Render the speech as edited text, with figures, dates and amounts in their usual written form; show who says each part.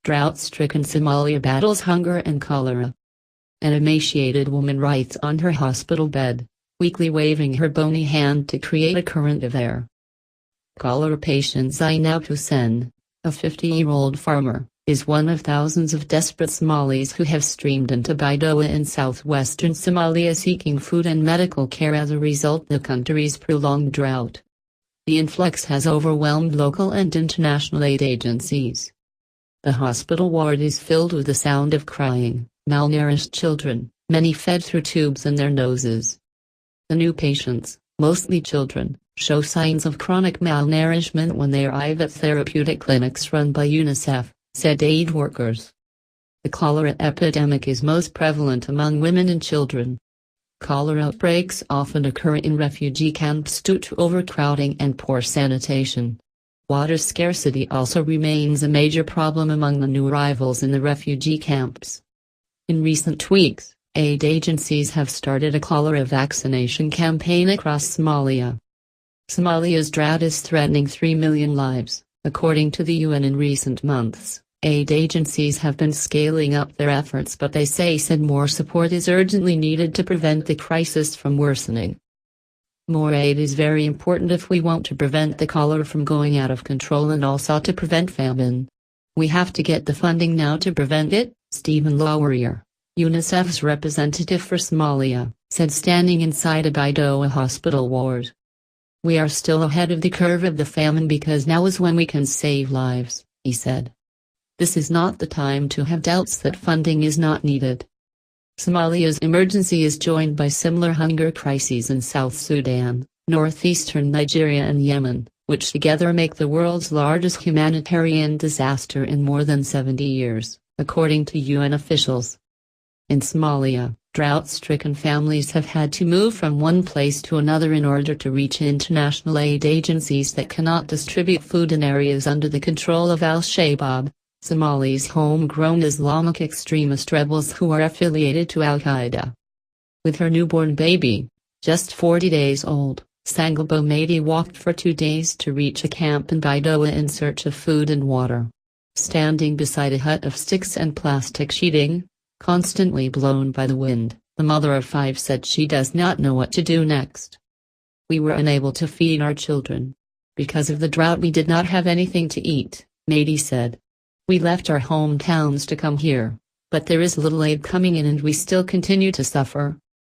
Speaker 1: Drought-stricken Somalia battles hunger and cholera. An emaciated woman writes on her hospital bed, weakly waving her bony hand to create a current of air. Cholera patient Zainab Hussein, a 50-year-old farmer, is one of thousands of desperate Somalis who have streamed into Baidoa in southwestern Somalia seeking food and medical care as a result of the country's prolonged drought. The influx has overwhelmed local and international aid agencies. The hospital ward is filled with the sound of crying, malnourished children, many fed through tubes in their noses. The new patients, mostly children, show signs of chronic malnourishment when they arrive at therapeutic clinics run by UNICEF, said aid workers. The cholera epidemic is most prevalent among women and children. Cholera outbreaks often occur in refugee camps due to overcrowding and poor sanitation. Water scarcity also remains a major problem among the new arrivals in the refugee camps. In recent weeks, aid agencies have started a cholera vaccination campaign across Somalia. Somalia's drought is threatening 3 million lives, according to the UN. In recent months, aid agencies have been scaling up their efforts, but they said more support is urgently needed to prevent the crisis from worsening. More aid is very important if we want to prevent the cholera from going out of control and also to prevent famine. We have to get the funding now to prevent it, Stephen Laurier, UNICEF's representative for Somalia, said standing inside a Baidoa hospital ward. We are still ahead of the curve of the famine because now is when we can save lives, he said. This is not the time to have doubts that funding is not needed. Somalia's emergency is joined by similar hunger crises in South Sudan, northeastern Nigeria and Yemen, which together make the world's largest humanitarian disaster in more than 70 years, according to UN officials. In Somalia, drought-stricken families have had to move from one place to another in order to reach international aid agencies that cannot distribute food in areas under the control of al-Shabaab, Somali's homegrown Islamic extremist rebels who are affiliated to al-Qaeda. With her newborn baby, just 40 days old, Sangabo Mady walked for 2 days to reach a camp in Baidoa in search of food and water. Standing beside a hut of sticks and plastic sheeting, constantly blown by the wind, the mother of 5 said she does not know what to do next. We were unable to feed our children. Because of the drought we did not have anything to eat, Mady said. We left our hometowns to come here, but there is little aid coming in and we still continue to suffer.